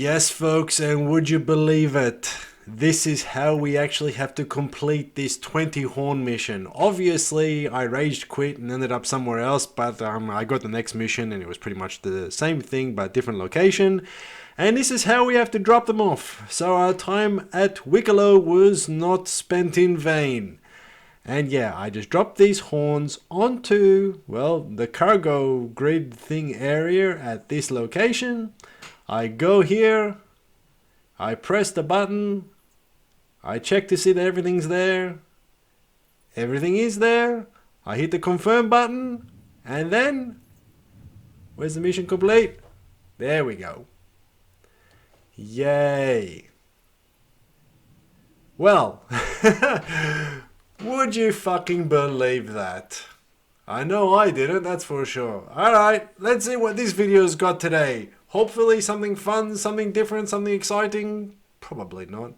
Yes, folks, and would you believe it? This is how we actually have to complete this 20 horn mission. Obviously, I rage quit and ended up somewhere else, but I got the next mission and it was pretty much the same thing but different location. And this is how we have to drop them off. So our time at Wicklow was not spent in vain. And yeah, I just dropped these horns onto, well, the cargo grid thing area at this location. I go here, I press the button, I check to see that everything's there. Everything is there. I hit the confirm button, and then, where's the mission complete? There we go. Yay. Well, would you fucking believe that? I know I didn't, that's for sure. Alright, let's see what this video's got today. Hopefully something fun, something different, something exciting. Probably not.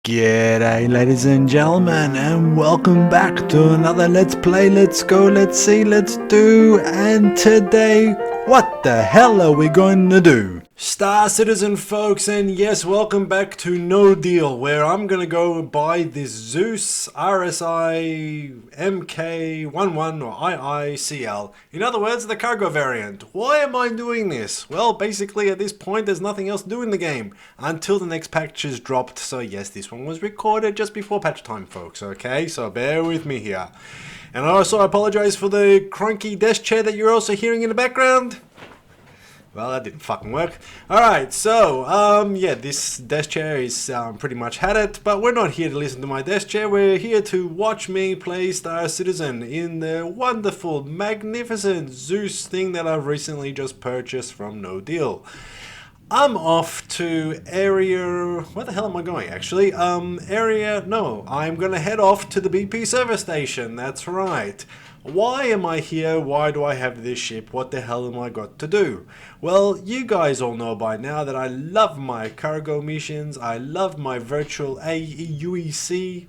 G'day ladies and gentlemen, and welcome back to another Let's Play, Let's Go, Let's See, Let's Do. And today, what the hell are we going to do? Star Citizen, folks, and yes, welcome back to No Deal, where I'm gonna go buy this Zeus MK II CL. In other words, the cargo variant. Why am I doing this? Well, basically at this point there's nothing else to do in the game until the next patch is dropped. So yes, this one was recorded just before patch time, folks, okay? So bear with me here. And I also apologize for the cranky desk chair that you're also hearing in the background. Well, that didn't fucking work. Alright, so, yeah, this desk chair is pretty much had it, but we're not here to listen to my desk chair. We're here to watch me play Star Citizen in the wonderful, magnificent Zeus thing that I've recently just purchased from No Deal. I'm off to area... Where the hell am I going, actually? I'm gonna head off to the BP service station. That's right. Why am I here? Why do I have this ship? What the hell am I got to do? Well, you guys all know by now that I love my cargo missions. I love my virtual AEUEC.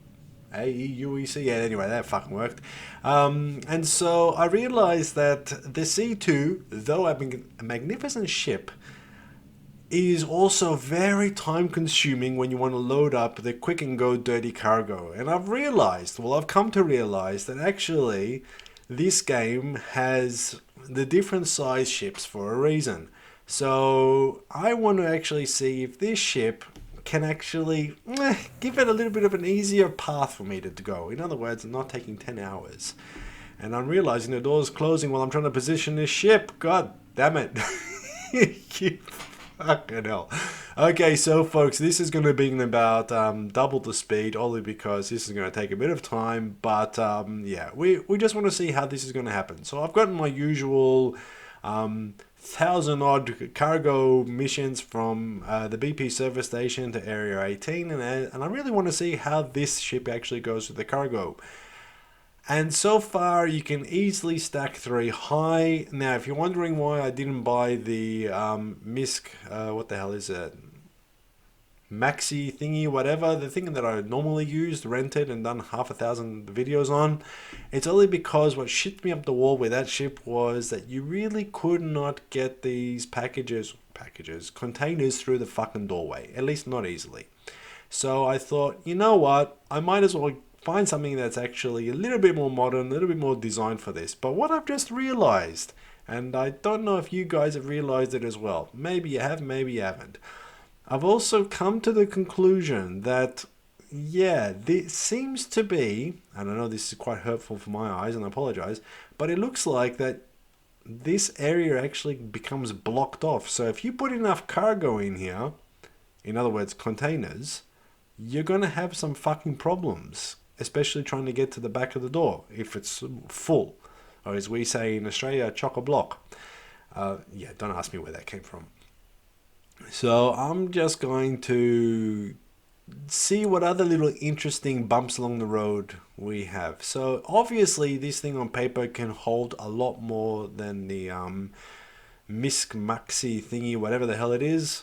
Yeah, anyway, that fucking worked. And so I realized that the C2, though a magnificent ship, is also very time consuming when you want to load up the quick and go dirty cargo. And I've come to realize that actually this game has the different size ships for a reason. So I want to actually see if this ship can actually give it a little bit of an easier path for me to go. In other words, not taking 10 hours. And I'm realizing the door's closing while I'm trying to position this ship. God damn it. Fucking hell. Okay, so folks, this is going to be in about double the speed, only because this is going to take a bit of time, but yeah, we just want to see how this is going to happen. So I've gotten my usual 1,000 odd cargo missions from the BP service station to Area 18, and I really want to see how this ship actually goes with the cargo. And so far, you can easily stack 3 high. Now, if you're wondering why I didn't buy the MISC, what the hell is it? Maxi thingy, whatever, the thing that I normally used, rented and done 1,000 videos on, it's only because what shit me up the wall with that ship was that you really could not get these containers through the fucking doorway, at least not easily. So I thought, you know what, I might as well find something that's actually a little bit more modern, a little bit more designed for this. But what I've just realized, and I don't know if you guys have realized it as well, maybe you have, maybe you haven't, I've also come to the conclusion that, yeah, this seems to be, and I know this is quite hurtful for my eyes, and I apologize, but it looks like that this area actually becomes blocked off. So if you put enough cargo in here, in other words, containers, you're going to have some fucking problems, especially trying to get to the back of the door if it's full, or as we say in Australia, chock-a-block. Yeah, don't ask me where that came from. So I'm just going to see what other little interesting bumps along the road we have. So obviously this thing on paper can hold a lot more than the MISC Maxi thingy, whatever the hell it is.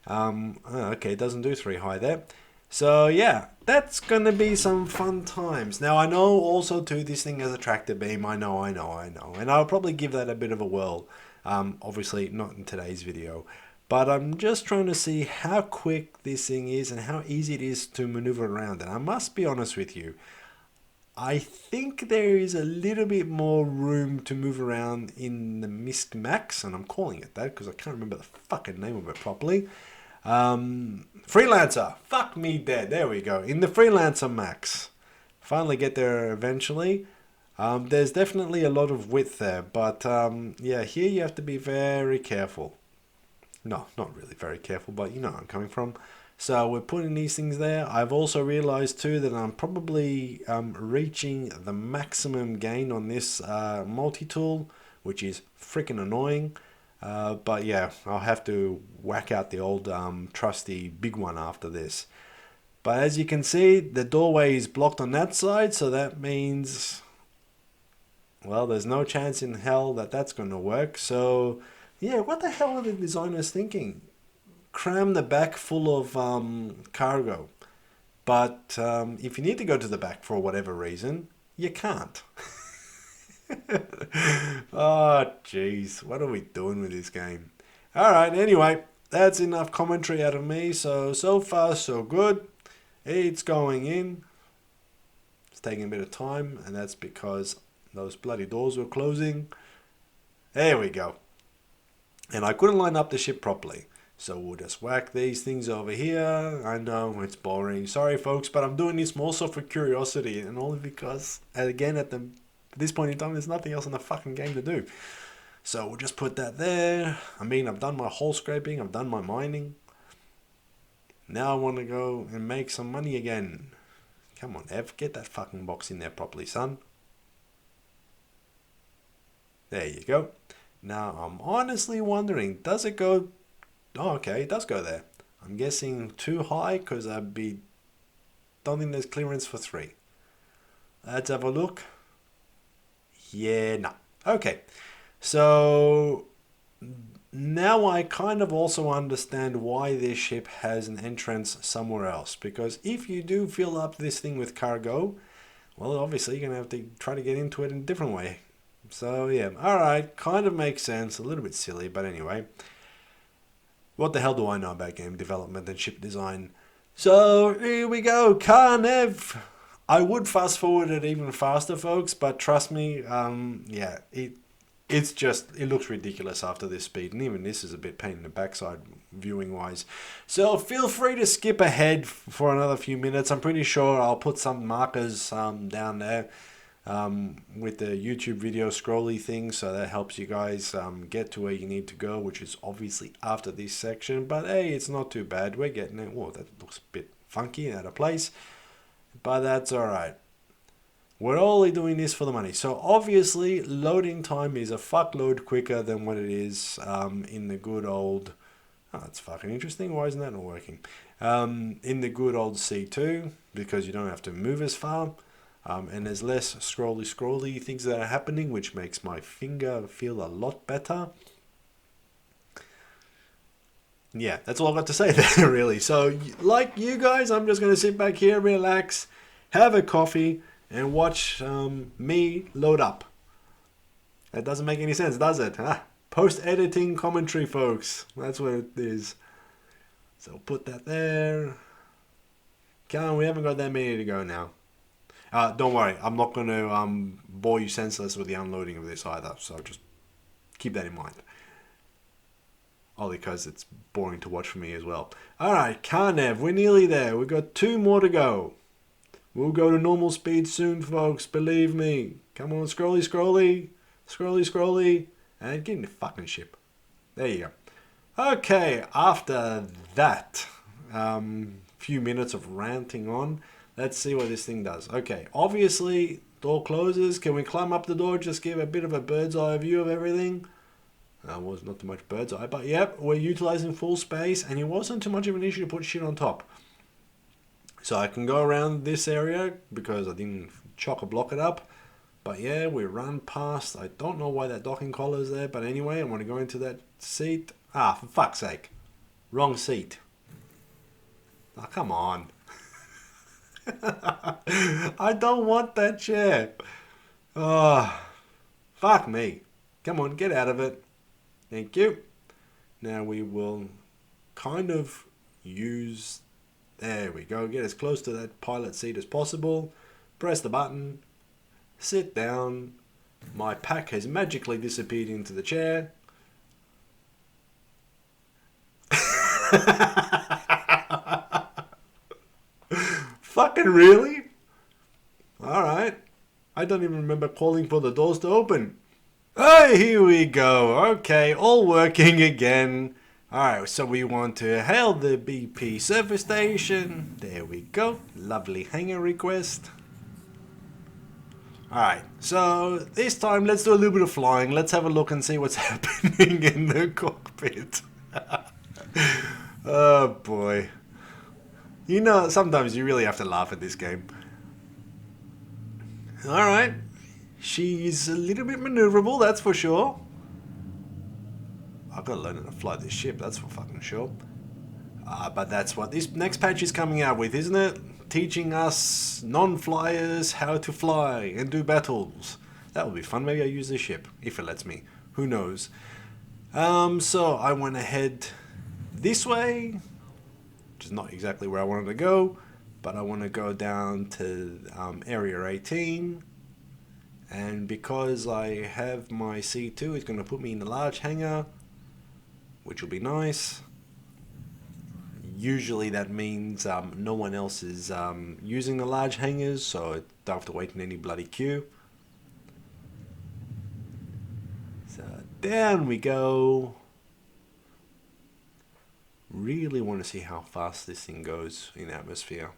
Okay, it doesn't do 3 high there. So yeah, that's going to be some fun times. Now I know also too this thing has a tractor beam. I know. And I'll probably give that a bit of a whirl. Obviously not in today's video. But I'm just trying to see how quick this thing is and how easy it is to maneuver around. And I must be honest with you, I think there is a little bit more room to move around in the Mist Max, and I'm calling it that because I can't remember the fucking name of it properly. Freelancer, fuck me dead. There we go. In the Freelancer Max, finally get there eventually. There's definitely a lot of width there, but yeah, here you have to be very careful. No, not really very careful, but you know where I'm coming from. So we're putting these things there. I've also realized too that I'm probably reaching the maximum gain on this multi-tool, which is freaking annoying. But yeah, I'll have to whack out the old trusty big one after this. But as you can see, the doorway is blocked on that side, so that means, well, there's no chance in hell that that's going to work. So yeah, what the hell are the designers thinking? Cram the back full of cargo. But if you need to go to the back for whatever reason, you can't. Oh, jeez. What are we doing with this game? Alright, anyway, that's enough commentary out of me. So far, so good. It's going in. It's taking a bit of time, and that's because those bloody doors were closing. There we go. And I couldn't line up the ship properly. So we'll just whack these things over here. I know it's boring. Sorry, folks, but I'm doing this more so for curiosity and only because, again, at this point in time, there's nothing else in the fucking game to do. So we'll just put that there. I mean, I've done my hole scraping. I've done my mining. Now I want to go and make some money again. Come on, Ev. Get that fucking box in there properly, son. There you go. Now I'm honestly wondering, does it go... Oh, okay, it does go there. I'm guessing too high because don't think there's clearance for 3. Let's have a look. Yeah, no. Okay, so now I kind of also understand why this ship has an entrance somewhere else. Because if you do fill up this thing with cargo, well, obviously you're going to have to try to get into it in a different way. So yeah, alright, kind of makes sense. A little bit silly, but anyway. What the hell do I know about game development and ship design? So here we go, Carnev. I would fast forward it even faster, folks, but trust me, yeah, it looks ridiculous after this speed, and even this is a bit pain in the backside viewing wise. So feel free to skip ahead for another few minutes. I'm pretty sure I'll put some markers down there. With the YouTube video scrolly thing, so that helps you guys get to where you need to go, which is obviously after this section, but hey, it's not too bad. We're getting it. Whoa, that looks a bit funky and out of place, but that's alright. We're only doing this for the money. So obviously loading time is a fuckload quicker than what it is in the good old... Oh, that's fucking interesting. Why isn't that not working? In the good old C2, because you don't have to move as far. And there's less scrolly things that are happening, which makes my finger feel a lot better. Yeah, that's all I've got to say there, really. So, like you guys, I'm just going to sit back here, relax, have a coffee, and watch me load up. That doesn't make any sense, does it? Huh? Post-editing commentary, folks. That's what it is. So, put that there. Come on, we haven't got that many to go now. Don't worry, I'm not going to bore you senseless with the unloading of this either, so just keep that in mind. Only because it's boring to watch for me as well. Alright, Carnev, we're nearly there. We've got 2 more to go. We'll go to normal speed soon, folks, believe me. Come on, scrolly, and get in the fucking ship. There you go. Okay, after that few minutes of ranting on, let's see what this thing does. Okay, obviously, door closes. Can we climb up the door? Just give a bit of a bird's eye view of everything. Was not too much bird's eye, but yep, we're utilizing full space, and it wasn't too much of an issue to put shit on top. So I can go around this area because I didn't chock-a-block it up. But yeah, we run past. I don't know why that docking collar is there, but anyway, I want to go into that seat. Ah, for fuck's sake. Wrong seat. Oh, come on. I don't want that chair. Oh, fuck me. Come on, get out of it. Thank you. Now we will kind of use... There we go. Get as close to that pilot seat as possible. Press the button. Sit down. My pack has magically disappeared into the chair. Fucking really? Alright. I don't even remember calling for the doors to open. Oh, here we go. Okay, all working again. Alright, so we want to hail the BP service station. There we go. Lovely hangar request. Alright, so this time let's do a little bit of flying. Let's have a look and see what's happening in the cockpit. Oh boy. You know, sometimes you really have to laugh at this game. Alright. She's a little bit maneuverable, that's for sure. I've got to learn how to fly this ship, that's for fucking sure. But that's what this next patch is coming out with, isn't it? Teaching us non-flyers how to fly and do battles. That will be fun. Maybe I'll use this ship, if it lets me. Who knows? So I went ahead this way, which is not exactly where I wanted to go, but I want to go down to Area 18. And because I have my C2, it's going to put me in a large hangar, which will be nice. Usually that means no one else is using the large hangars, so I don't have to wait in any bloody queue. So down we go. Really want to see how fast this thing goes in atmosphere.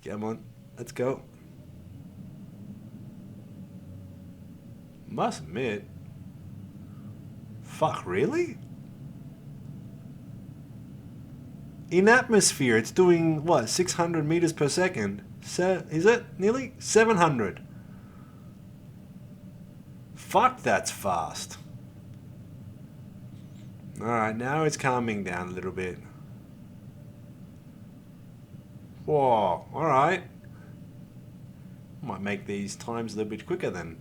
Come on, let's go. Must admit, fuck, really? In atmosphere, it's doing, what, 600 meters per second? Is it? Nearly? 700. Fuck, that's fast. Alright, now it's calming down a little bit. Whoa, alright. Might make these times a little bit quicker then.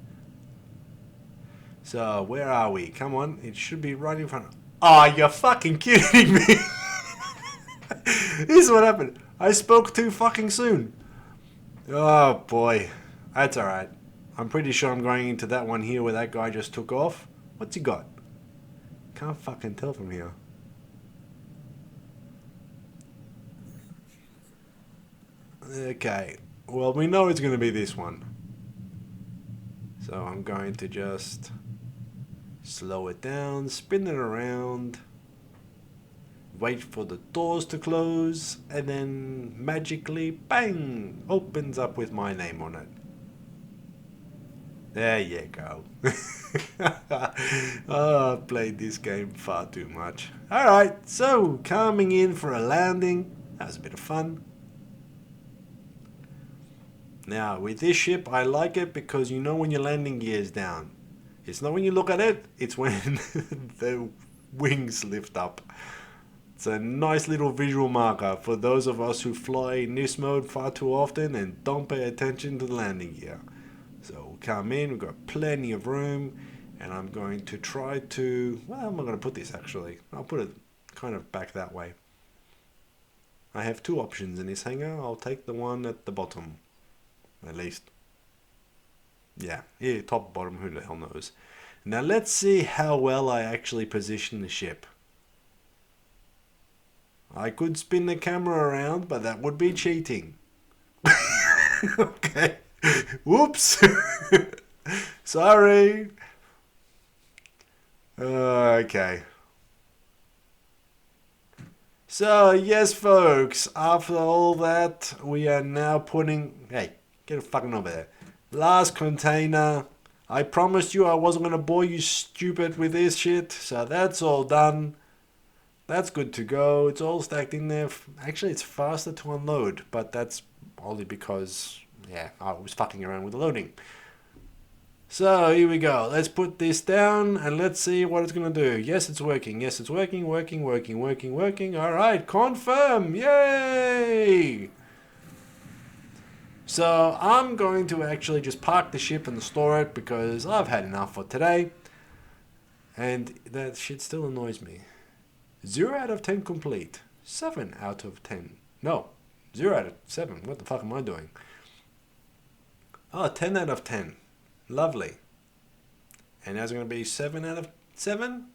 So, where are we? Come on, it should be right in front of... Oh, you're fucking kidding me! This is what happened. I spoke too fucking soon. Oh boy. That's alright. I'm pretty sure I'm going into that one here where that guy just took off. What's he got? Can't fucking tell from here. Okay. Well, we know it's going to be this one. So I'm going to just slow it down, spin it around. Wait for the doors to close, and then magically, bang, opens up with my name on it. There you go. Oh, I've played this game far too much. Alright, so coming in for a landing. That was a bit of fun. Now, with this ship, I like it because you know when your landing gear is down. It's not when you look at it, it's when the wings lift up. It's a nice little visual marker for those of us who fly in this mode far too often and don't pay attention to the landing gear. So we'll come in, we've got plenty of room, and I'm going to try to... Well, how am I going to put this actually? I'll put it kind of back that way. I have two options in this hangar. I'll take the one at the bottom, at least. Yeah, top, bottom, who the hell knows. Now let's see how well I actually position the ship. I could spin the camera around, but that would be cheating. Okay. Whoops. Sorry. Okay. So, yes, folks, after all that, we are now putting... Hey, get fucking over there. Last container. I promised you I wasn't going to bore you stupid with this shit, so that's all done. That's good to go. It's all stacked in there. Actually, it's faster to unload, but that's only because, yeah, I was fucking around with the loading. So, here we go. Let's put this down and let's see what it's going to do. Yes, it's working. Yes, it's working. Working. All right, confirm. Yay! So, I'm going to actually just park the ship and store it because I've had enough for today. And that shit still annoys me. 0 out of 10 complete. 7 out of 10. No, 0 out of 7. What the fuck am I doing? Oh, 10 out of 10. Lovely. And that's going to be 7 out of 7?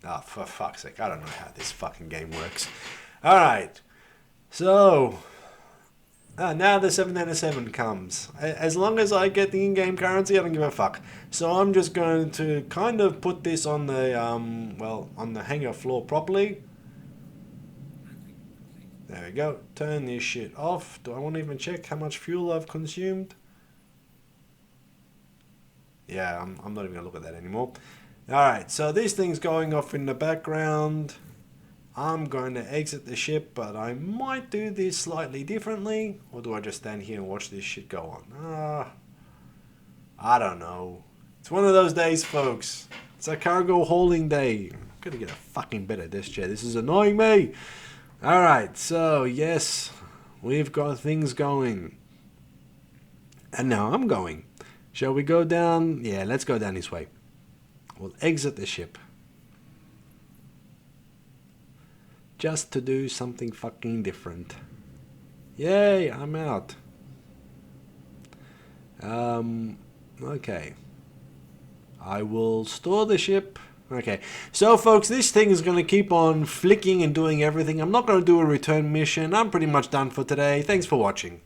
Oh, for fuck's sake. I don't know how this fucking game works. Alright. So, now the 7 out of 7 comes. As long as I get the in-game currency, I don't give a fuck. So I'm just going to kind of put this on the, on the hangar floor properly. There we go. Turn this shit off. Do I want to even check how much fuel I've consumed? Yeah, I'm not even going to look at that anymore. Alright, so this thing's going off in the background. I'm going to exit the ship, but I might do this slightly differently. Or do I just stand here and watch this shit go on? I don't know. It's one of those days, folks. It's a cargo hauling day. I'm going to get a fucking better desk chair. This is annoying me. Alright, so yes, we've got things going. And now I'm going. Shall we go down? Yeah, let's go down this way. We'll exit the ship. Just to do something fucking different. Yay, I'm out. Okay. I will store the ship. Okay, so folks, this thing is going to keep on flicking and doing everything. I'm not going to do a return mission. I'm pretty much done for today. Thanks for watching.